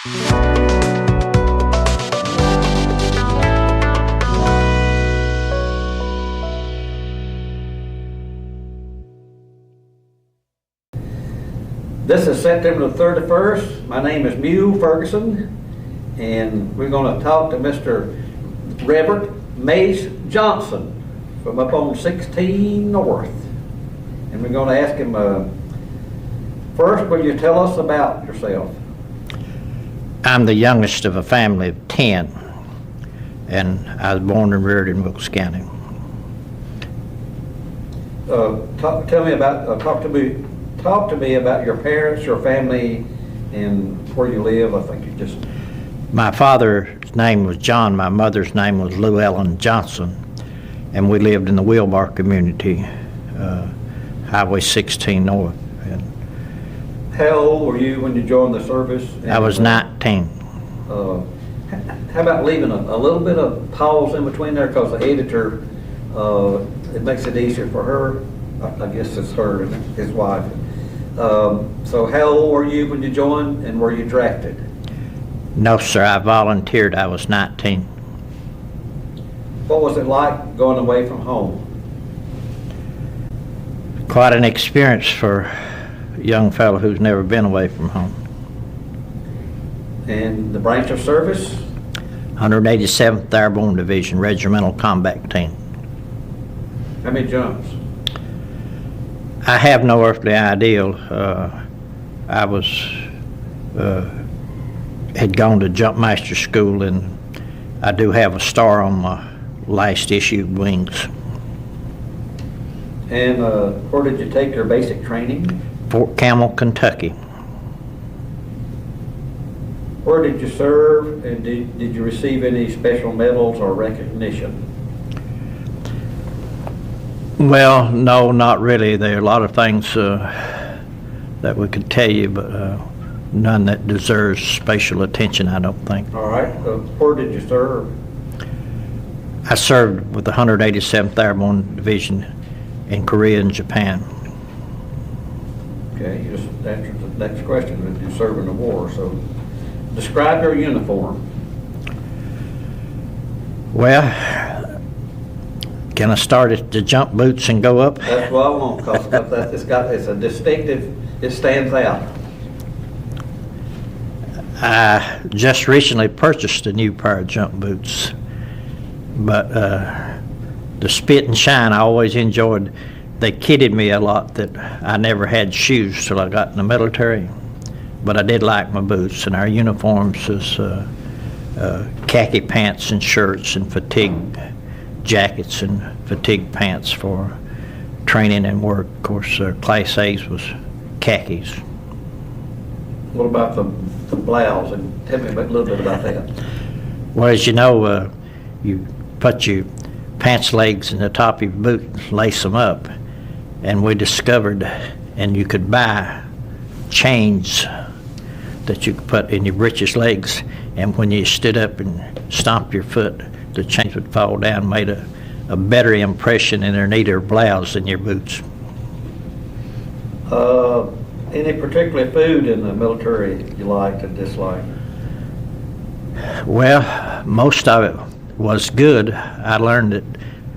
This is September the 31st. My name is Mew Ferguson, and we're going to talk to Mr. Reverend Mace Johnson from up on 16 North. And we're going to ask him, first, will you tell us about yourself? I'm the youngest of a family of 10, and I was born and reared in Wilkes County. Talk to me about your parents, your family, and where you live. I think you just... My father's name was John. My mother's name was Lou Ellen Johnson, and we lived in the Wilbar community, Highway 16 North. And how old were you when you joined the service? I was 19. How about leaving a little bit of pause in between there, because the editor, it makes it easier for her. I guess it's her and his wife. So how old were you when you joined, and were you drafted? No, sir, I volunteered. I was 19. What was it like going away from home? Quite an experience for a young fellow who's never been away from home. And the branch of service? 187th Airborne Division, Regimental Combat Team. How many jumps? I have no earthly idea. I had gone to jump master school, and I do have a star on my last issue wings. And where did you take your basic training? Fort Campbell, Kentucky. Where did you serve, and did you receive any special medals or recognition? Well, no, not really. There are a lot of things that we could tell you, but none that deserves special attention, I don't think. All right. Where did you serve? I served with the 187th Airborne Division in Korea and Japan. Okay, you just answered the next question. Did you serve in the war? So describe your uniform. Well, can I start at the jump boots and go up? That's what I want, because it's a distinctive, it stands out. I just recently purchased a new pair of jump boots, but the spit and shine I always enjoyed. They kidded me a lot that I never had shoes till I got in the military, but I did like my boots, and our uniforms is khaki pants and shirts and fatigue jackets and fatigue pants for training and work. Of course, Class A's was khakis. What about the blouse? And tell me a little bit about that. Well, as you know, you put your pants legs in the top of your boot, lace them up, and we discovered, and you could buy chains that you could put in your breeches legs, and when you stood up and stomped your foot, the chains would fall down, made a better impression in their neater blouse than your boots. Any particular food in the military you liked and disliked? Well, most of it was good. I learned that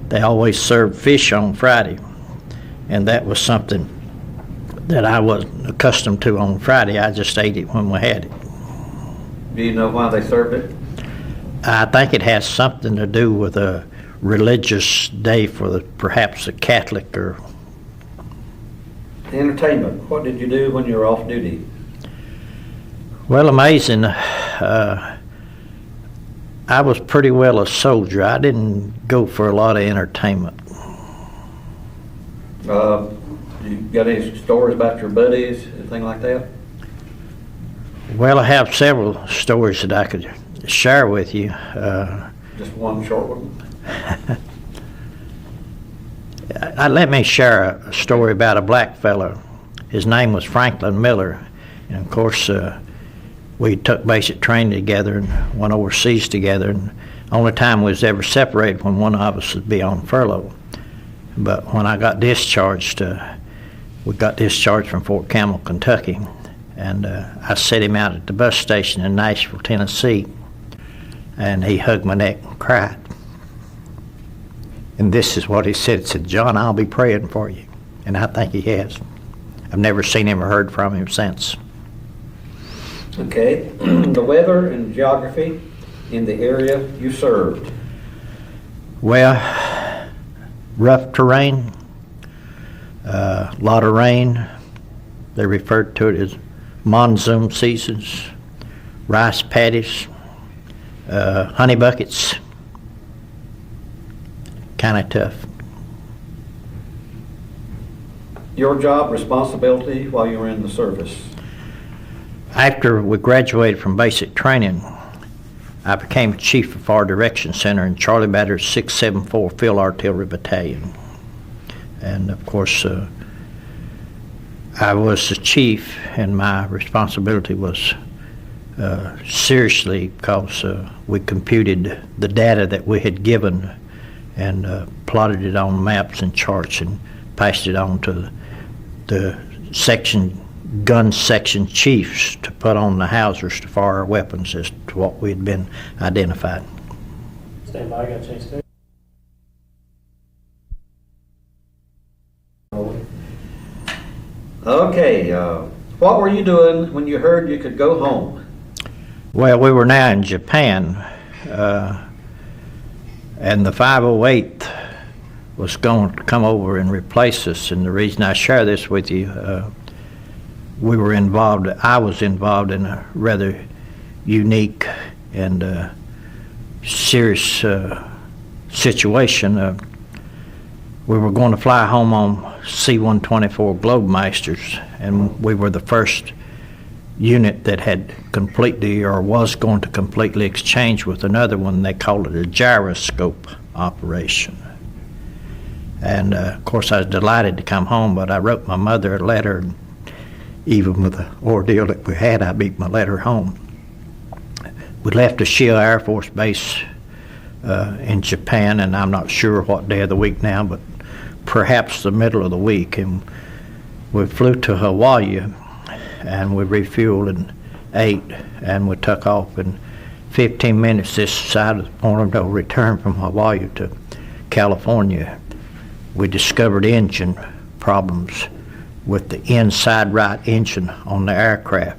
they always served fish on Friday, and that was something that I wasn't accustomed to on Friday. I just ate it when we had it. Do you know why they served it? I think it has something to do with a religious day for perhaps a Catholic or... Entertainment. What did you do when you were off duty? Well, amazing. I was pretty well a soldier. I didn't go for a lot of entertainment. You got any stories about your buddies, anything like that? Well, I have several stories that I could share with you. Just one short one? Let me share a story about a black fellow. His name was Franklin Miller, and of course we took basic training together and went overseas together, and the only time we was ever separated when one of us would be on furlough. But when I got discharged, we got discharged from Fort Campbell, Kentucky, and I set him out at the bus station in Nashville, Tennessee, and he hugged my neck and cried. And this is what he said. He said, "John, I'll be praying for you." And I think he has. I've never seen him or heard from him since. Okay, the weather and geography in the area you served. Well, rough terrain, a lot of rain. They referred to it as monsoon seasons, rice paddies, honey buckets. Kind of tough. Your job responsibility while you were in the service. After we graduated from basic training, I became chief of our direction center in Charlie Batter's 674 Field Artillery Battalion. And of course, I was the chief, and my responsibility was seriously because we computed the data that we had given and plotted it on maps and charts and passed it on to the gun section chiefs to put on the howsers to fire our weapons as to what we had been identified. Stand by, I got a chance to. Okay, what were you doing when you heard you could go home? Well, we were now in Japan, and the 508th was going to come over and replace us. And the reason I share this with you, I was involved in a rather unique and serious situation. We were going to fly home on C-124 Globemasters, and we were the first unit that had completely or was going to completely exchange with another one. They called it a gyroscope operation. And of course I was delighted to come home, but I wrote my mother a letter, and even with the ordeal that we had, I beat my letter home. We left Ashia Air Force Base in Japan, and I'm not sure what day of the week now, but perhaps the middle of the week, and we flew to Hawaii, and we refueled and ate, and we took off in 15 minutes this side of the point of no return from Hawaii to California. We discovered engine problems with the inside right engine on the aircraft.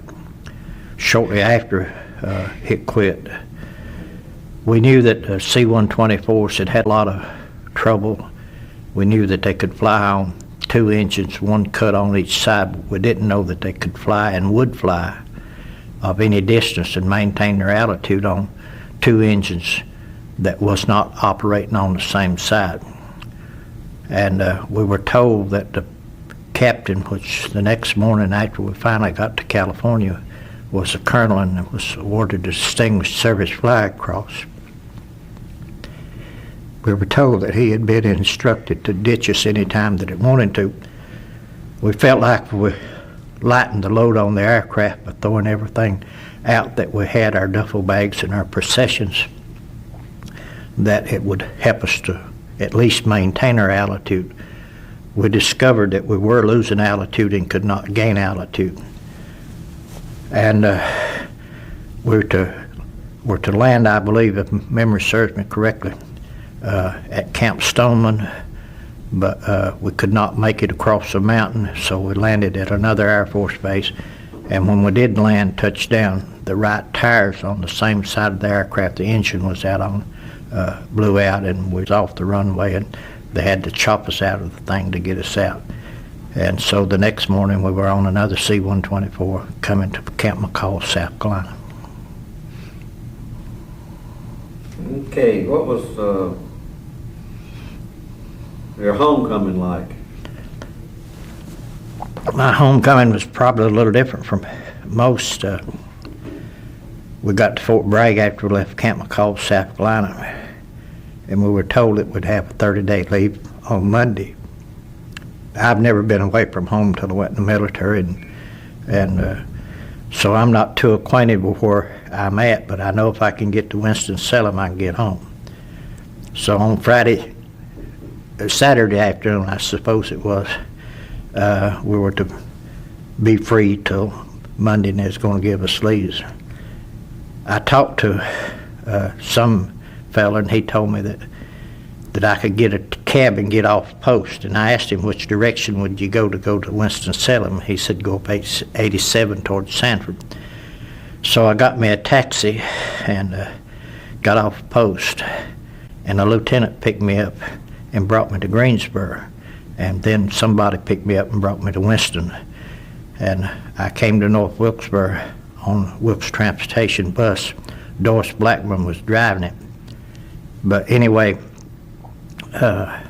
Shortly after it quit, we knew that C-124s had a lot of trouble. We knew that they could fly on two engines, one cut on each side. We didn't know that they could fly and would fly of any distance and maintain their altitude on two engines that was not operating on the same side. And we were told that the captain, which the next morning after we finally got to California, was a colonel and was awarded the Distinguished Service Flag Cross. We were told that he had been instructed to ditch us any time that it wanted to. We felt like we lightened the load on the aircraft by throwing everything out that we had, our duffel bags and our possessions, that it would help us to at least maintain our altitude. We discovered that we were losing altitude and could not gain altitude. And we're to land, I believe, if memory serves me correctly, at Camp Stoneman, but we could not make it across the mountain, so we landed at another Air Force base. And when we did land, touch down, the right tires on the same side of the aircraft the engine was out on blew out, and we was off the runway, and they had to chop us out of the thing to get us out. And so the next morning we were on another C-124 coming to Camp McCall, South Carolina. Okay, what was your homecoming like? My homecoming was probably a little different from most. We got to Fort Bragg after we left Camp McCall, South Carolina, and we were told that we'd have a 30-day leave on Monday. I've never been away from home till I went in the military, and so I'm not too acquainted with where I'm at, but I know if I can get to Winston-Salem, I can get home. So on Saturday afternoon, I suppose it was, we were to be free till Monday and they was going to give us leaves. I talked to some fella and he told me that I could get a cab and get off post. And I asked him which direction would you go to Winston-Salem. He said go up 87 towards Sanford. So I got me a taxi and got off post. And a lieutenant picked me up and brought me to Greensboro. And then somebody picked me up and brought me to Winston. And I came to North Wilkesboro on Wilkes Transportation bus. Doris Blackburn was driving it. But anyway, I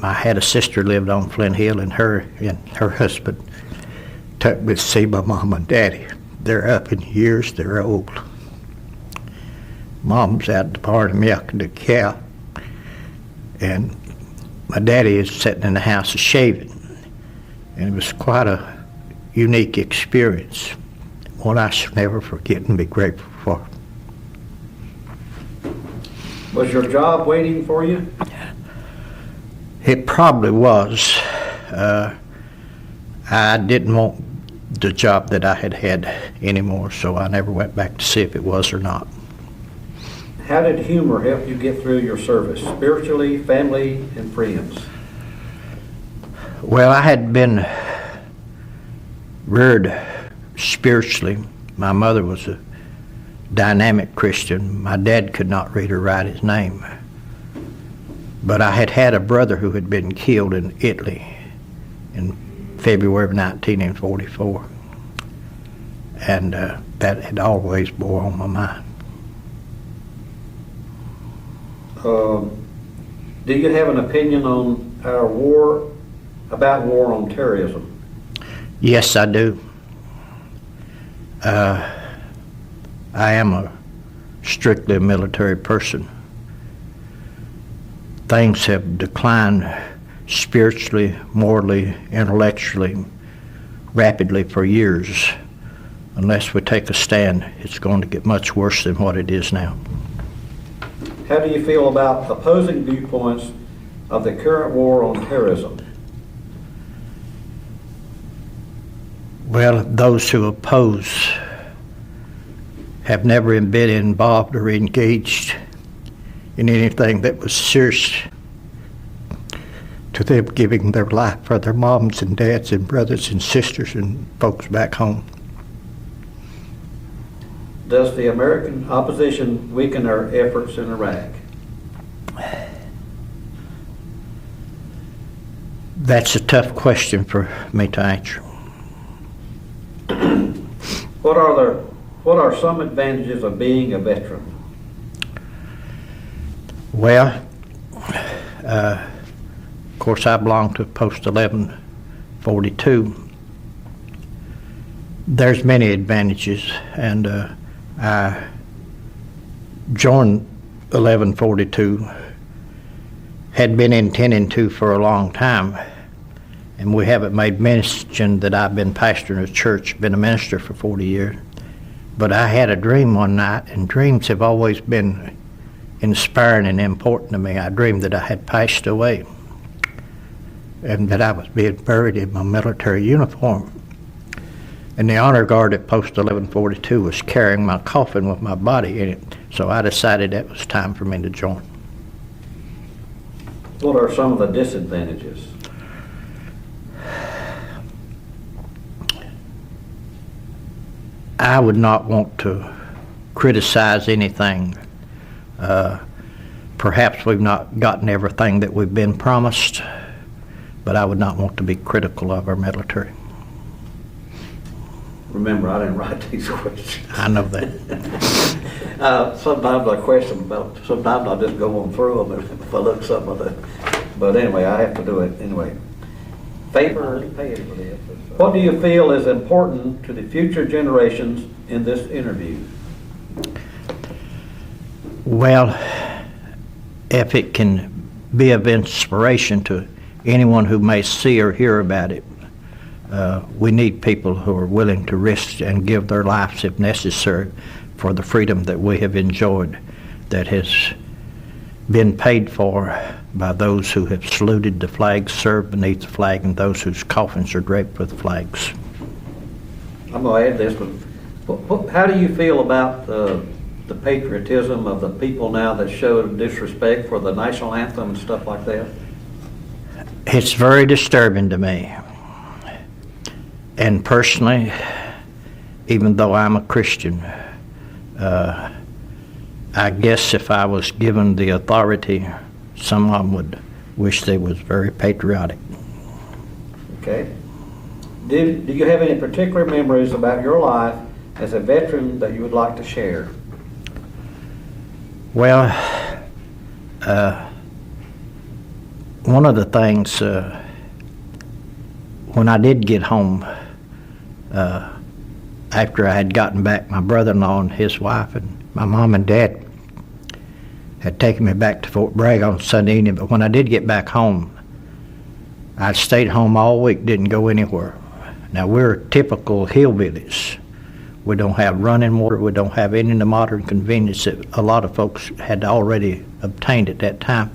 had a sister lived on Flint Hill, and her husband took me to see my mom and daddy. They're up in years, they're old. Mom's out at the barn milking the cow, and my daddy is sitting in the house shaving. And it was quite a unique experience, one I shall never forget and be grateful for. Was your job waiting for you? It probably was. I didn't want the job that I had anymore, so I never went back to see if it was or not. How did humor help you get through your service, spiritually, family, and friends? Well, I had been reared spiritually. My mother was a dynamic Christian. My dad could not read or write his name. But I had a brother who had been killed in Italy in February of 1944. And that had always bore on my mind. Do you have an opinion on about war on terrorism? Yes, I do. I am a strictly military person. Things have declined spiritually, morally, intellectually, rapidly for years. Unless we take a stand, it's going to get much worse than what it is now. How do you feel about opposing viewpoints of the current war on terrorism? Well, those who oppose have never been involved or engaged in anything that was serious to them giving their life for their moms and dads and brothers and sisters and folks back home. Does the American opposition weaken our efforts in Iraq? That's a tough question for me to answer. What are some advantages of being a veteran? Well, of course, I belong to Post 1142. There's many advantages, and I joined 1142, had been intending to for a long time, and we haven't made mention that I've been pastoring a church, been a minister for 40 years. But I had a dream one night, and dreams have always been inspiring and important to me. I dreamed that I had passed away and that I was being buried in my military uniform. And the honor guard at Post 1142 was carrying my coffin with my body in it, so I decided that was time for me to join. What are some of the disadvantages? I would not want to criticize anything. Perhaps we've not gotten everything that we've been promised, but I would not want to be critical of our military. Remember, I didn't write these questions. I know that. Sometimes I question about, sometimes I just go on through them if I look something like that. But anyway, I have to do it anyway. Favor, what do you feel is important to the future generations in this interview? Well, If it can be of inspiration to anyone who may see or hear about it, we need people who are willing to risk and give their lives if necessary for the freedom that we have enjoyed, that has been paid for by those who have saluted the flag, served beneath the flag, and those whose coffins are draped with flags. I'm gonna add this, but how do you feel about the patriotism of the people now that show disrespect for the national anthem and stuff like that? It's very disturbing to me. And personally, even though I'm a Christian, I guess if I was given the authority, someone would wish they was very patriotic. Okay. Do you have any particular memories about your life as a veteran that you would like to share? Well, one of the things, when I did get home, after I had gotten back, my brother-in-law and his wife and my mom and dad had taken me back to Fort Bragg on Sunday evening, but when I did get back home, I stayed home all week, didn't go anywhere. Now, we're typical hillbillies. We don't have running water. We don't have any of the modern convenience that a lot of folks had already obtained at that time.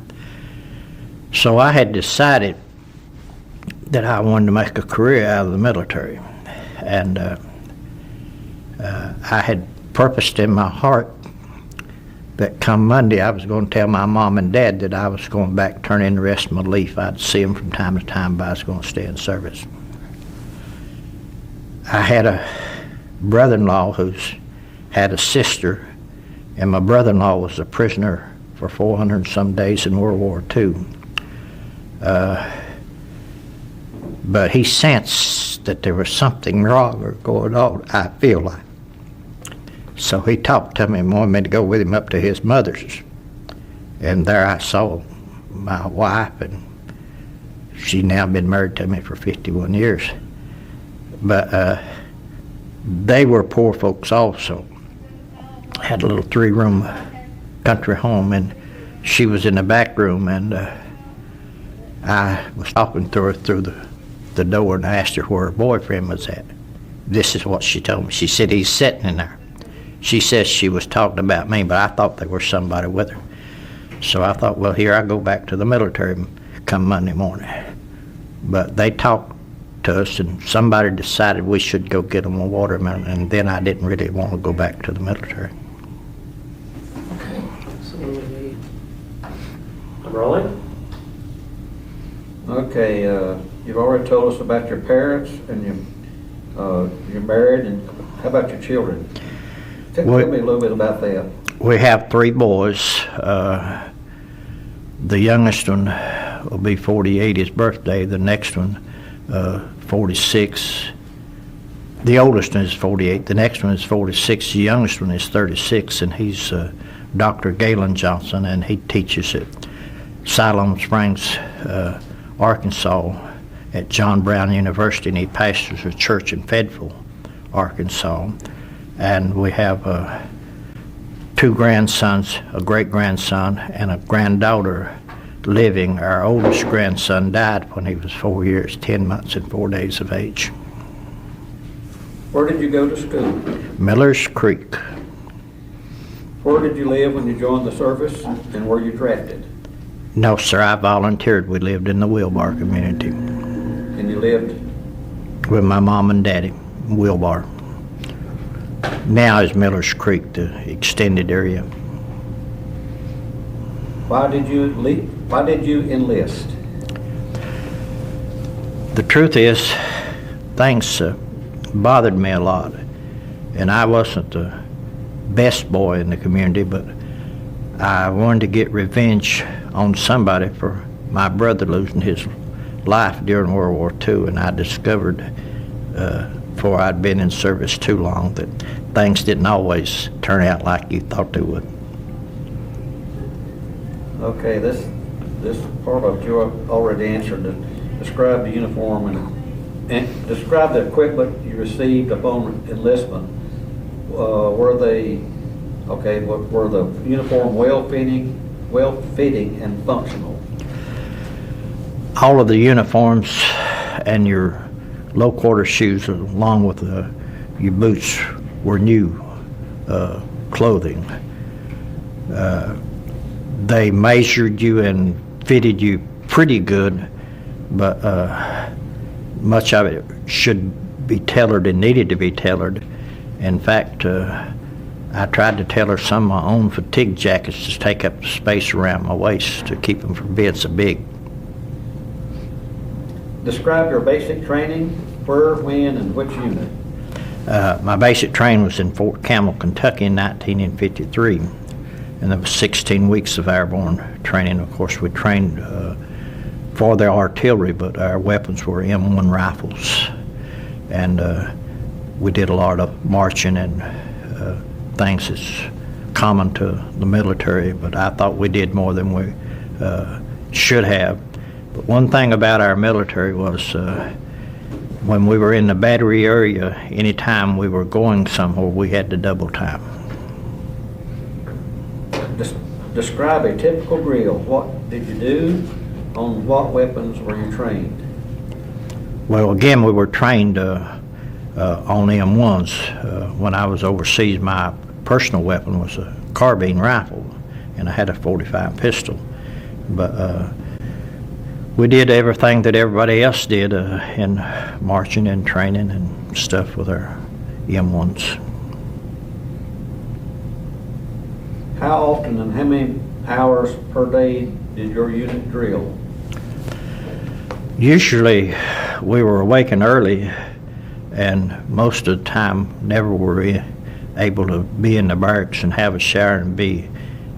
So I had decided that I wanted to make a career out of the military. And I had purposed in my heart that come Monday I was going to tell my mom and dad that I was going back, turn in the rest of my leave. I'd see them from time to time, but I was going to stay in service. I had a brother-in-law who's had a sister, and my brother-in-law was a prisoner for 400 and some days in World War II. But he sensed that there was something wrong or going on, I feel like. So he talked to me and wanted me to go with him up to his mother's. And there I saw my wife, and she's now been married to me for 51 years. But they were poor folks also. Had a little 3-room country home, and she was in the back room, and I was talking to her through the door, and I asked her where her boyfriend was at. This is what she told me. She said, he's sitting in there. She says she was talking about me, but I thought there was somebody with her. So I thought, well, here I go back to the military come Monday morning. But they talked to us, and somebody decided we should go get them a watermelon, and then I didn't really want to go back to the military. Okay, so we need, I'm rolling. Okay, you've already told us about your parents, and you're married, and how about your children? Tell me a little bit about that. We have 3 boys. The youngest one will be 48, his birthday. The next one, 46. The oldest one is 48. The next one is 46. The youngest one is 36, and he's Dr. Galen Johnson, and he teaches at Siloam Springs, Arkansas, at John Brown University, and he pastors a church in Fayetteville, Arkansas. And we have 2 grandsons, a great-grandson, and a granddaughter living. Our oldest grandson died when he was 4 years, 10 months, and 4 days of age. Where did you go to school? Miller's Creek. Where did you live when you joined the service, and were you drafted? No, sir, I volunteered. We lived in the Wilbar community And you lived? with my mom and daddy, Wilbar. Now is Miller's Creek, the extended area. Why did you leave? Why did you enlist? The truth is, things bothered me a lot, and I wasn't the best boy in the community, but I wanted to get revenge on somebody for my brother losing his life during World War II, and I discovered before I'd been in service too long that things didn't always turn out like you thought they would. Okay, this part of you already answered. Describe the uniform and describe the equipment you received upon enlistment. Were the uniform well-fitting and functional? All of the uniforms and your low-quarter shoes, along with your boots, were new clothing. They measured you and fitted you pretty good, but much of it should be tailored and needed to be tailored. In fact, I tried to tailor some of my own fatigue jackets to take up the space around my waist to keep them from being so big. Describe your basic training, where, when, and which unit. My basic training was in Fort Campbell, Kentucky in 1953, and there was 16 weeks of airborne training. Of course, we trained for the artillery, but our weapons were M1 rifles, and we did a lot of marching and things that's common to the military, but I thought we did more than we should have. But one thing about our military was when we were in the battery area, anytime we were going somewhere, we had to double time. Describe a typical drill. What did you do? On what weapons were you trained? Well, again, we were trained on M1s. When I was overseas, my personal weapon was a carbine rifle, and I had a .45 pistol. But we did everything that everybody else did in marching and training and stuff with our M1s. How often and how many hours per day did your unit drill? Usually we were awakened early, and most of the time never were we able to be in the barracks and have a shower and be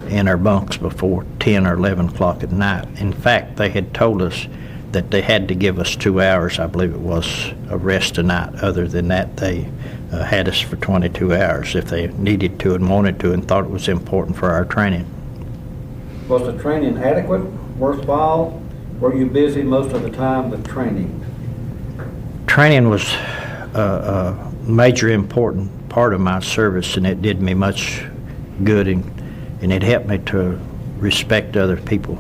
in our bunks before 10 or 11 o'clock at night. In fact, they had told us that they had to give us 2 hours, I believe it was, of rest a night. Other than that, they had us for 22 hours if they needed to and wanted to and thought it was important for our training. Was the training adequate, worthwhile? Were you busy most of the time with training? Training was a major important part of my service, and it did me much good, and it helped me to respect other people.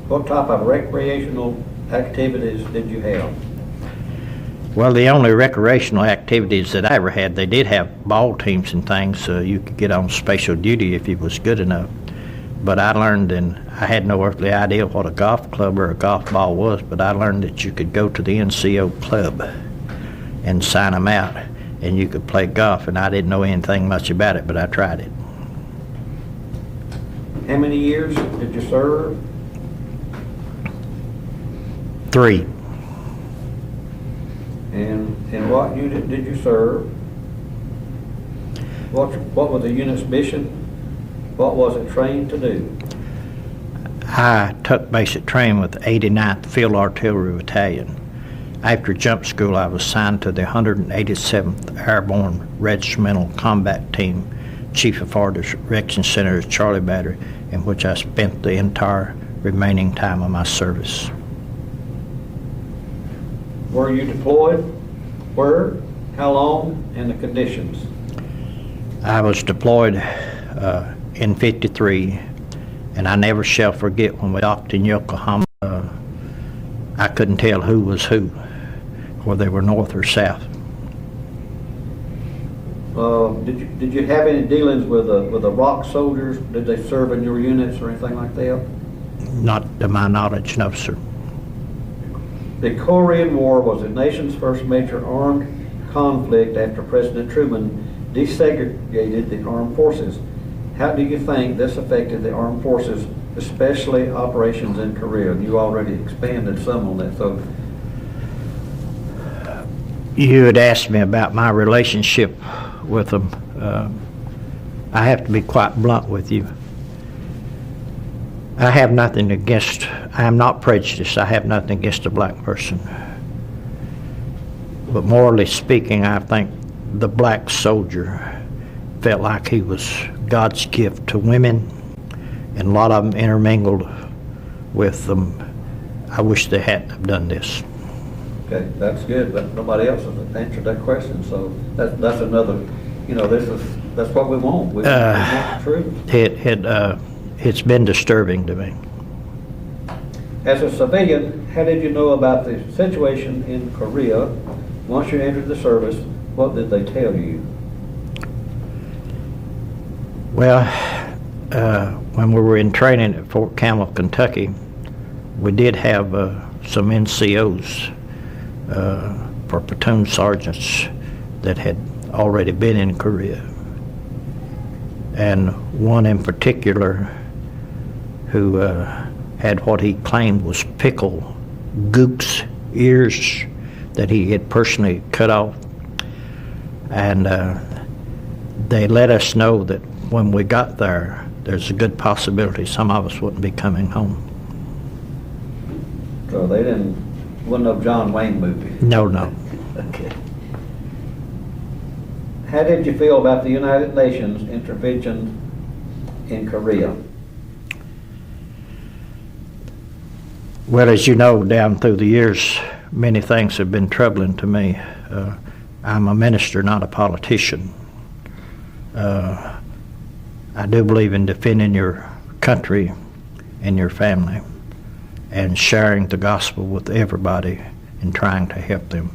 What type of recreational activities did you have? Well, the only recreational activities that I ever had, they did have ball teams and things, so you could get on special duty if you was good enough. But I learned, and I had no earthly idea what a golf club or a golf ball was, but I learned that you could go to the NCO club and sign them out, and you could play golf, and I didn't know anything much about it, but I tried it. How many years did you serve? 3. And in what unit did you serve? What was the unit's mission? What was it trained to do? I took basic training with the 89th Field Artillery Battalion. After jump school, I was assigned to the 187th Airborne Regimental Combat Team, Chief of Ordnance Direction Center at Charlie Battery, in which I spent the entire remaining time of my service. Were you deployed? Where? How long? And the conditions? I was deployed in 53, and I never shall forget when we docked in Yokohama. I couldn't tell who was who, whether they were north or south. Did you have any dealings with the ROC soldiers? Did they serve in your units or anything like that? Not to my knowledge, no, sir. The Korean War was the nation's first major armed conflict after President Truman desegregated the armed forces. How do you think this affected the armed forces, especially operations in Korea? And you already expanded some on that. So, you had asked me about my relationship with them. I have to be quite blunt with you. I have nothing against, I am not prejudiced, I have nothing against a black person. But morally speaking, I think the black soldier felt like he was God's gift to women, and a lot of them intermingled with them. I wish they hadn't have done this. okay, that's good, but nobody else has answered that question. So that's another, that's what we want. We want the truth. It's been disturbing to me. As a civilian, how did you know about the situation in Korea? Once you entered the service, what did they tell you? Well, when we were in training at Fort Campbell, Kentucky, we did have some NCOs for platoon sergeants that had already been in Korea. And one in particular who had what he claimed was pickle goose ears that he had personally cut off. And they let us know that when we got there, there's a good possibility some of us wouldn't be coming home. So they wasn't no John Wayne movie? No, no. Okay. How did you feel about the United Nations intervention in Korea? Well, as you know, down through the years, many things have been troubling to me. I'm a minister, not a politician. I do believe in defending your country and your family and sharing the gospel with everybody and trying to help them.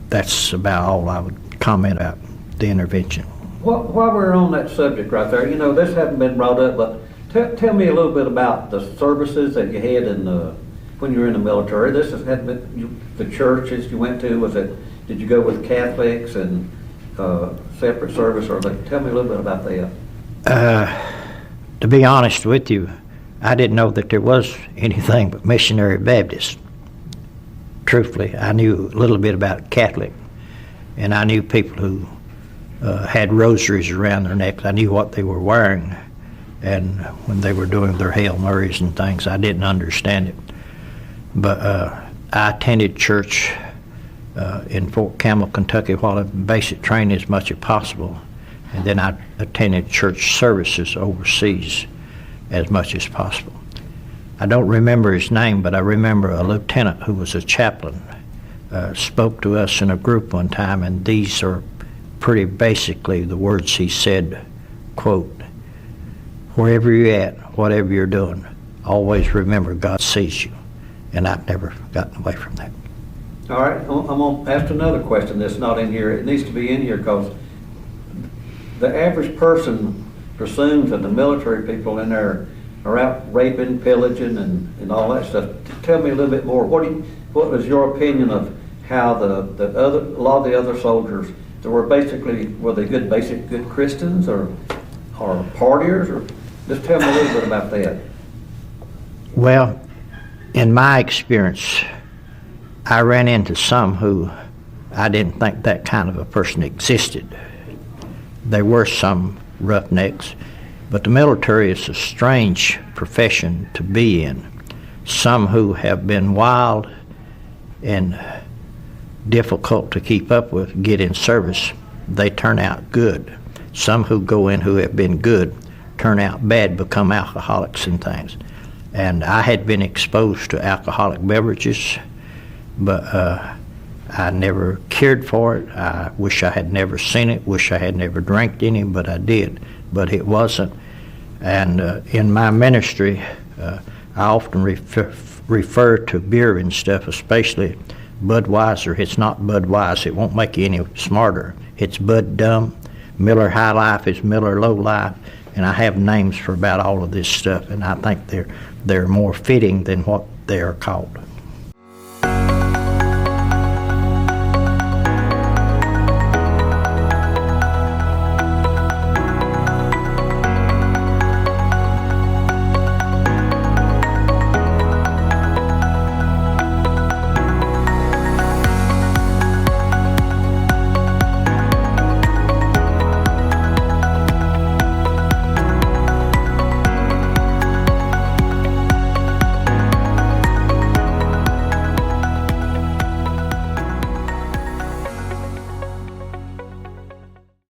That's about all I would comment about the intervention. While we're on that subject right there, this hasn't been brought up, but tell me a little bit about the services that you had when you were in the military. This had been the churches you went to. Did you go with Catholics and separate service, or tell me a little bit about that? To be honest with you, I didn't know that there was anything but missionary Baptist. Truthfully, I knew a little bit about Catholic, and I knew people who had rosaries around their necks. I knew what they were wearing, and when they were doing their Hail Marys and things, I didn't understand it. But I attended church in Fort Campbell, Kentucky, while in basic training as much as possible, and then I attended church services overseas as much as possible. I don't remember his name, but I remember a lieutenant who was a chaplain spoke to us in a group one time, and these are pretty basically the words he said, quote, "Wherever you're at, whatever you're doing, always remember God sees you." And I've never gotten away from that. All right, I'm going to ask another question that's not in here. It needs to be in here because the average person presumes that the military people in there are out raping, pillaging, and all that stuff. Tell me a little bit more. What was your opinion of how a lot of the other soldiers that were they good Christians or partiers, or just tell me a little bit about that. Well, in my experience, I ran into some who I didn't think that kind of a person existed. There were some roughnecks, but the military is a strange profession to be in. Some who have been wild and difficult to keep up with get in service, they turn out good. Some who go in who have been good turn out bad, become alcoholics and things. And I had been exposed to alcoholic beverages, but I never cared for it. I wish I had never seen it, wish I had never drank any, but I did. But it wasn't. And in my ministry, I often refer to beer and stuff, especially Budweiser. It's not Budweiser. It won't make you any smarter. It's Bud Dumb. Miller High Life is Miller Low Life. And I have names for about all of this stuff, and I think they're more fitting than what they are called.